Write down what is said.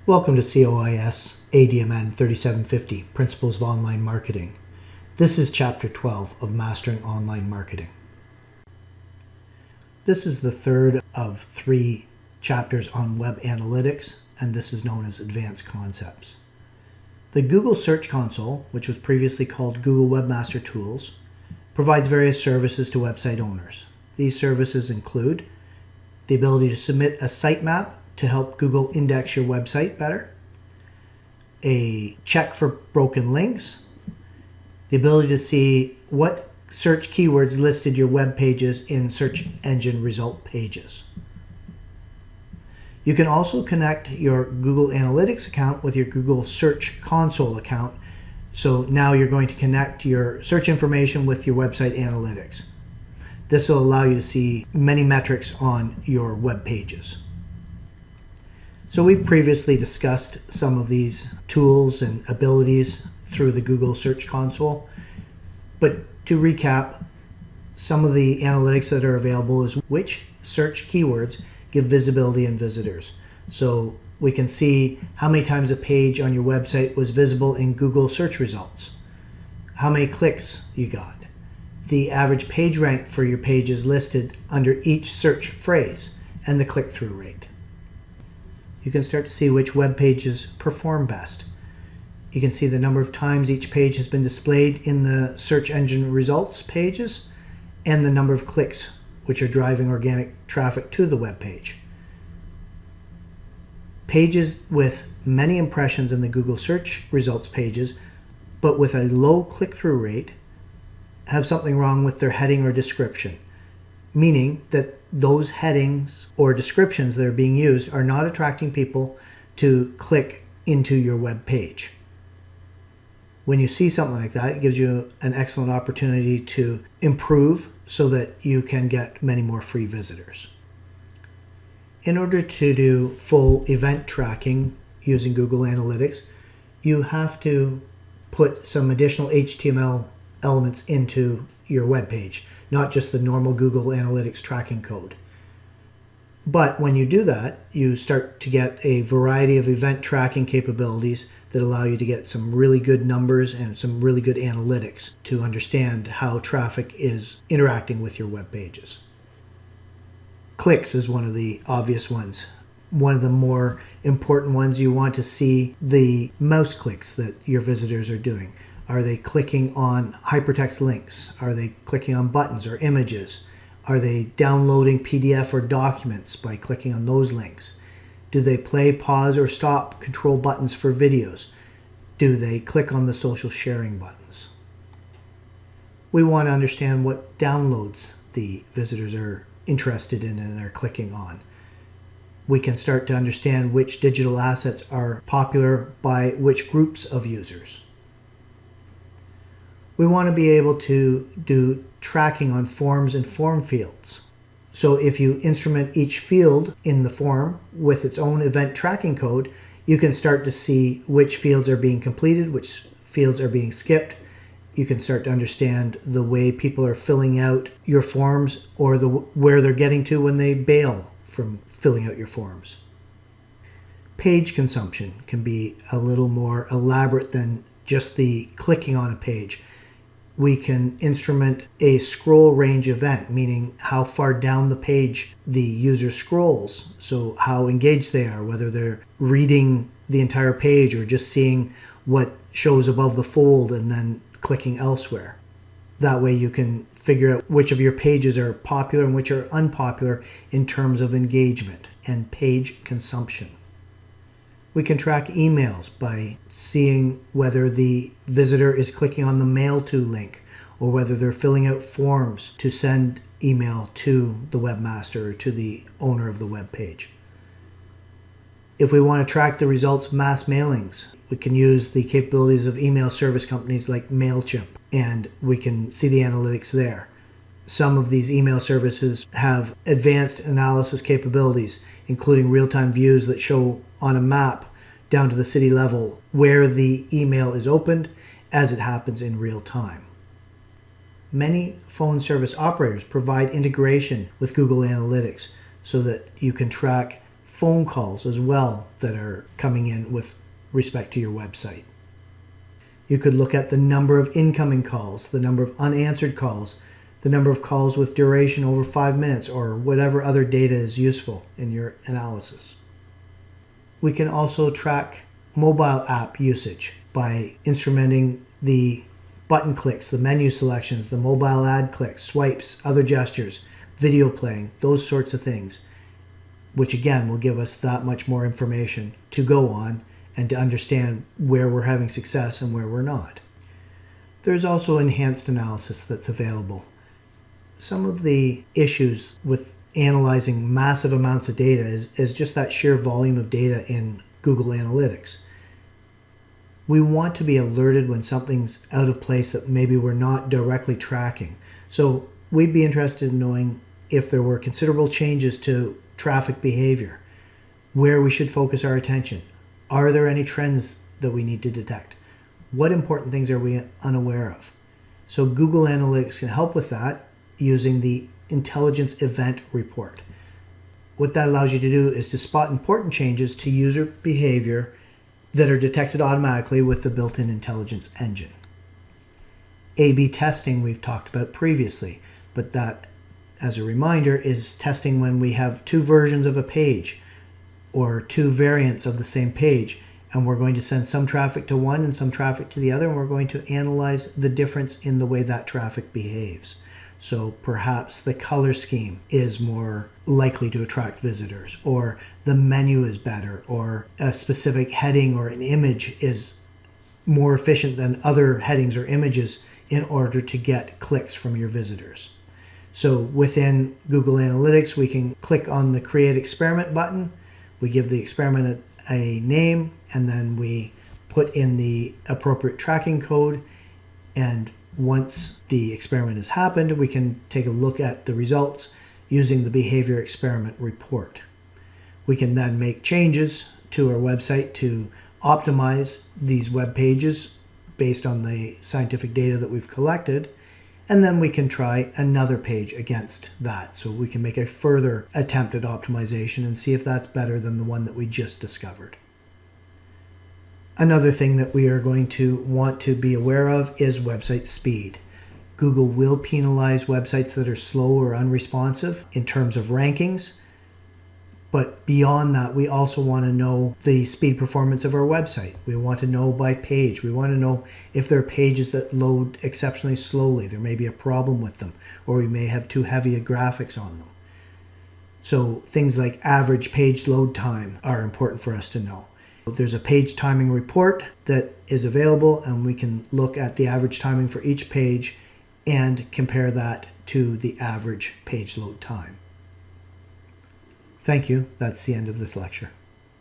Welcome to COIS3750, Principles of Online Marketing. This is Chapter 12 of Mastering Online Marketing. This is the third of 3 chapters on web analytics, and this is known as Advanced Concepts. The Google Search Console, which was previously called Google Webmaster Tools, provides various services to website owners. These services include the ability to submit a sitemap to help Google index your website better, a check for broken links, the ability to see what search keywords listed your web pages in search engine result pages. You can also connect your Google Analytics account with your Google Search Console account. So now you're going to connect your search information with your website analytics. This will allow you to see many metrics on your web pages. So we've previously discussed some of these tools and abilities through the Google Search Console. But to recap, some of the analytics that are available is which search keywords give visibility and visitors. So we can see how many times a page on your website was visible in Google search results, how many clicks you got, the average page rank for your pages listed under each search phrase, and the click-through rate. You can start to see which web pages perform best. You can see the number of times each page has been displayed in the search engine results pages and the number of clicks which are driving organic traffic to the web page. Pages with many impressions in the Google search results pages but with a low click-through rate have something wrong with their heading or description, meaning that those headings or descriptions that are being used are not attracting people to click into your web page. When you see something like that, it gives you an excellent opportunity to improve so that you can get many more free visitors. In order to do full event tracking using Google Analytics, you have to put some additional HTML elements into your web page, not just the normal Google Analytics tracking code. But when you do that, you start to get a variety of event tracking capabilities that allow you to get some really good numbers and some really good analytics to understand how traffic is interacting with your web pages. Clicks is one of the obvious ones. One of the more important ones, you want to see the mouse clicks that your visitors are doing. Are they clicking on hypertext links? Are they clicking on buttons or images? Are they downloading PDF or documents by clicking on those links? Do they play, pause, or stop control buttons for videos? Do they click on the social sharing buttons? We want to understand what downloads the visitors are interested in and are clicking on. We can start to understand which digital assets are popular by which groups of users. We want to be able to do tracking on forms and form fields. So if you instrument each field in the form with its own event tracking code, you can start to see which fields are being completed, which fields are being skipped. You can start to understand the way people are filling out your forms or where they're getting to when they bail from filling out your forms. Page consumption can be a little more elaborate than just the clicking on a page. We can instrument a scroll range event, meaning how far down the page the user scrolls. So how engaged they are, whether they're reading the entire page or just seeing what shows above the fold and then clicking elsewhere. That way you can figure out which of your pages are popular and which are unpopular in terms of engagement and page consumption. We can track emails by seeing whether the visitor is clicking on the Mail To link or whether they're filling out forms to send email to the webmaster or to the owner of the web page. If we want to track the results of mass mailings, we can use the capabilities of email service companies like MailChimp, and we can see the analytics there. Some of these email services have advanced analysis capabilities, including real-time views that show on a map down to the city level where the email is opened as it happens in real time. Many phone service operators provide integration with Google Analytics so that you can track phone calls as well that are coming in with respect to your website. You could look at the number of incoming calls, the number of unanswered calls, the number of calls with duration over 5 minutes, or whatever other data is useful in your analysis. We can also track mobile app usage by instrumenting the button clicks, the menu selections, the mobile ad clicks, swipes, other gestures, video playing, those sorts of things, which again will give us that much more information to go on and to understand where we're having success and where we're not. There's also enhanced analysis that's available. Some of the issues with analyzing massive amounts of data is just that sheer volume of data in Google Analytics. We want to be alerted when something's out of place that maybe we're not directly tracking. So we'd be interested in knowing if there were considerable changes to traffic behavior, where we should focus our attention. Are there any trends that we need to detect? What important things are we unaware of? So Google Analytics can help with that using the Intelligence Event Report. What that allows you to do is to spot important changes to user behavior that are detected automatically with the built-in intelligence engine. A/B testing we've talked about previously, but that, as a reminder, is testing when we have two versions of a page or two variants of the same page, and we're going to send some traffic to one and some traffic to the other, and we're going to analyze the difference in the way that traffic behaves. So perhaps the color scheme is more likely to attract visitors, or the menu is better, or a specific heading or an image is more efficient than other headings or images in order to get clicks from your visitors. So within Google Analytics, we can click on the Create Experiment button. We give the experiment a name, and then we put in the appropriate tracking code. And once the experiment has happened, we can take a look at the results using the Behavior Experiment Report. We can then make changes to our website to optimize these web pages based on the scientific data that we've collected. And then we can try another page against that. So we can make a further attempt at optimization and see if that's better than the one that we just discovered. Another thing that we are going to want to be aware of is website speed. Google will penalize websites that are slow or unresponsive in terms of rankings. But beyond that, we also want to know the speed performance of our website. We want to know by page. We want to know if there are pages that load exceptionally slowly. There may be a problem with them, or we may have too heavy a graphics on them. So things like average page load time are important for us to know. There's a page timing report that is available, and we can look at the average timing for each page and compare that to the average page load time. Thank you. That's the end of this lecture.